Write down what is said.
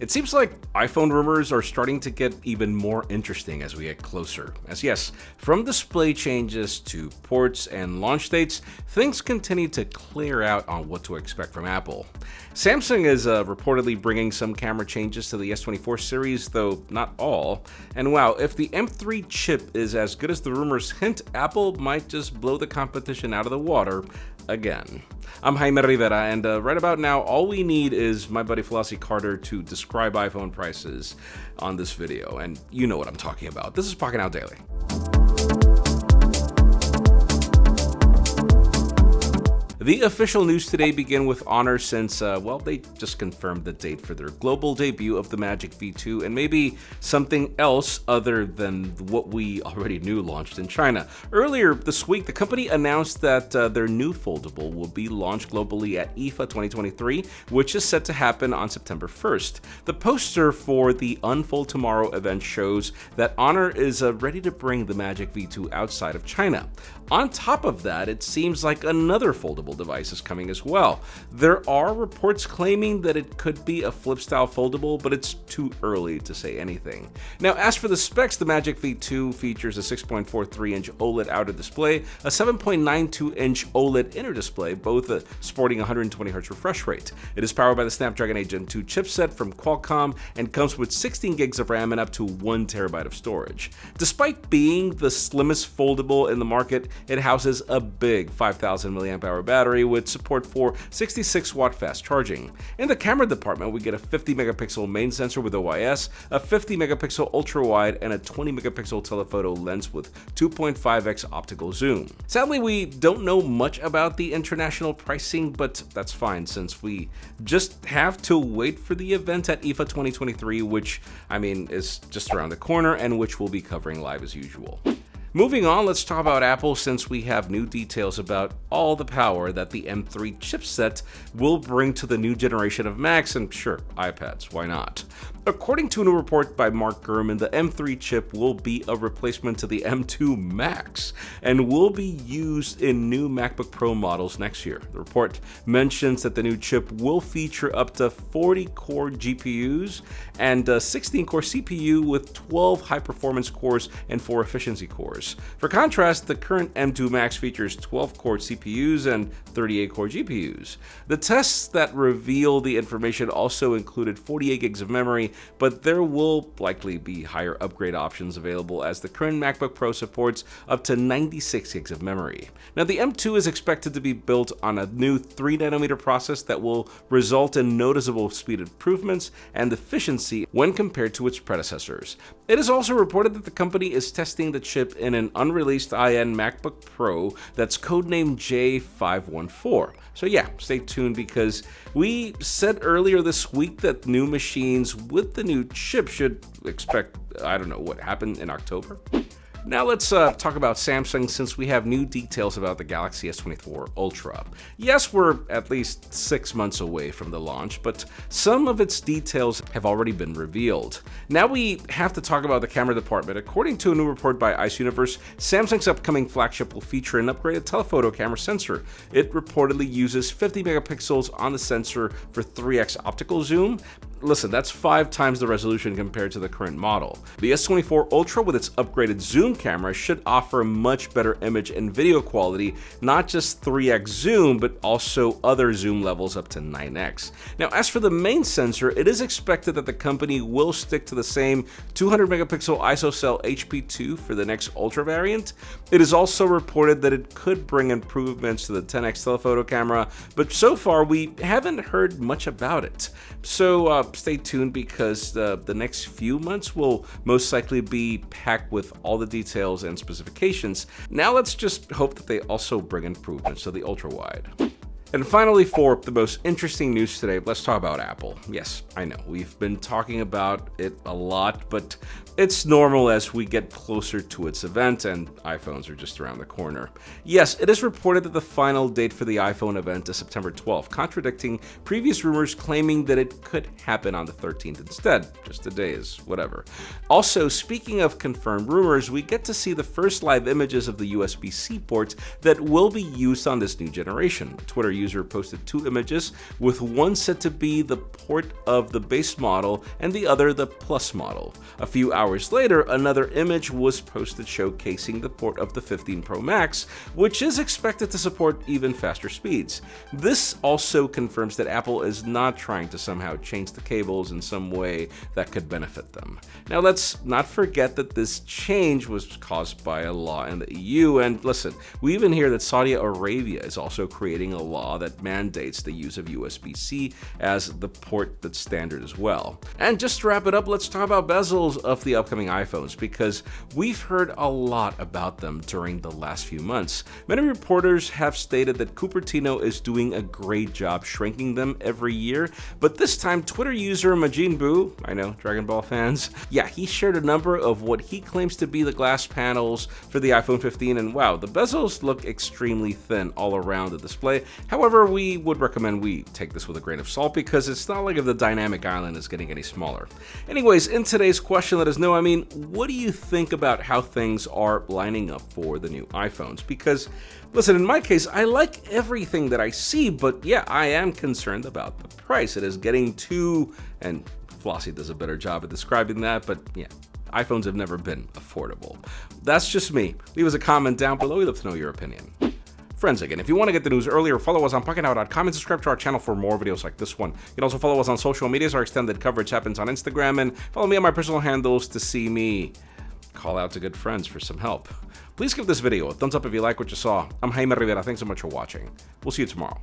It seems like iPhone rumors are starting to get even more interesting as we get closer. As yes, from display changes to ports and launch dates, things continue to clear out on what to expect from Apple. Samsung is reportedly bringing some camera changes to the S24 series, though not all. And wow, if the M3 chip is as good as the rumors hint, Apple might just blow the competition out of the water again. I'm Jaime Rivera, and right about now, all we need is my buddy Flossie Carter to describe iPhone prices on this video, and you know what I'm talking about. This is Pocketnow Daily. The official news today begin with Honor since, they just confirmed the date for their global debut of the Magic V2 and maybe something else other than what we already knew launched in China. Earlier this week, the company announced that their new foldable will be launched globally at IFA 2023, which is set to happen on September 1st. The poster for the Unfold Tomorrow event shows that Honor is ready to bring the Magic V2 outside of China. On top of that, it seems like another foldable device is coming as well. There are reports claiming that it could be a flip-style foldable, but it's too early to say anything. Now, as for the specs, the Magic V2 features a 6.43-inch OLED outer display, a 7.92-inch OLED inner display, both sporting 120Hz refresh rate. It is powered by the Snapdragon 8 Gen 2 chipset from Qualcomm and comes with 16 gigs of RAM and up to 1 terabyte of storage. Despite being the slimmest foldable in the market, it houses a big 5,000 mAh battery with support for 66-watt fast charging. In the camera department, we get a 50-megapixel main sensor with OIS, a 50-megapixel ultra-wide, and a 20-megapixel telephoto lens with 2.5x optical zoom. Sadly, we don't know much about the international pricing, but that's fine since we just have to wait for the event at IFA 2023, which, is just around the corner and which we'll be covering live as usual. Moving on, let's talk about Apple since we have new details about all the power that the M3 chipset will bring to the new generation of Macs and sure, iPads, why not? According to a new report by Mark Gurman, the M3 chip will be a replacement to the M2 Max and will be used in new MacBook Pro models next year. The report mentions that the new chip will feature up to 40-core GPUs and a 16-core CPU with 12 high-performance cores and 4 efficiency cores. For contrast, the current M2 Max features 12-core CPUs and 38-core GPUs. The tests that reveal the information also included 48 gigs of memory, but there will likely be higher upgrade options available as the current MacBook Pro supports up to 96 gigs of memory. Now, the M2 is expected to be built on a new 3nm process that will result in noticeable speed improvements and efficiency when compared to its predecessors. It is also reported that the company is testing the chip in an unreleased high-end MacBook Pro that's codenamed J514. So yeah, stay tuned because we said earlier this week that new machines with the new chip should expect, what happened in October? Now let's talk about Samsung since we have new details about the Galaxy S24 Ultra. Yes, we're at least 6 months away from the launch, but some of its details have already been revealed. Now we have to talk about the camera department. According to a new report by Ice Universe, Samsung's upcoming flagship will feature an upgraded telephoto camera sensor. It reportedly uses 50 megapixels on the sensor for 3x optical zoom. Listen, that's 5 times the resolution compared to the current model. The S24 Ultra with its upgraded zoom camera should offer much better image and video quality, not just 3x zoom, but also other zoom levels up to 9x. Now, as for the main sensor, it is expected that the company will stick to the same 200 megapixel ISOCELL HP2 for the next Ultra variant. It is also reported that it could bring improvements to the 10x telephoto camera, but so far we haven't heard much about it. So stay tuned because the next few months will most likely be packed with all the details and specifications. Now let's just hope that they also bring improvements to the ultra-wide. And finally, for the most interesting news today, let's talk about Apple. Yes, I know, we've been talking about it a lot, but it's normal as we get closer to its event and iPhones are just around the corner. Yes, it is reported that the final date for the iPhone event is September 12th, contradicting previous rumors claiming that it could happen on the 13th instead. Just a day is whatever. Also, speaking of confirmed rumors, we get to see the first live images of the USB-C ports that will be used on this new generation. Twitter user posted two images, with one said to be the port of the base model and the other the Plus model. A few hours later, another image was posted showcasing the port of the 15 Pro Max, which is expected to support even faster speeds. This also confirms that Apple is not trying to somehow change the cables in some way that could benefit them. Now, let's not forget that this change was caused by a law in the EU, and listen, we even hear that Saudi Arabia is also creating a law that mandates the use of USB-C as the port that's standard as well. And just to wrap it up, let's talk about bezels of the upcoming iPhones, because we've heard a lot about them during the last few months. Many reporters have stated that Cupertino is doing a great job shrinking them every year, but this time Twitter user Majin Buu, I know, Dragon Ball fans, yeah, he shared a number of what he claims to be the glass panels for the iPhone 15, and wow, the bezels look extremely thin all around the display. However, we would recommend we take this with a grain of salt, because it's not like if the dynamic island is getting any smaller. Anyways, in today's question, let us know, what do you think about how things are lining up for the new iPhones? Because, listen, in my case, I like everything that I see, but yeah, I am concerned about the price. It is getting too, and Flossie does a better job at describing that, but yeah, iPhones have never been affordable. That's just me. Leave us a comment down below. We'd love to know your opinion. Friends, again, if you want to get the news earlier, follow us on Pocketnow.com and subscribe to our channel for more videos like this one. You can also follow us on social medias. Our extended coverage happens on Instagram, and follow me on my personal handles to see me call out to good friends for some help. Please give this video a thumbs up if you like what you saw. I'm Jaime Rivera. Thanks so much for watching. We'll see you tomorrow.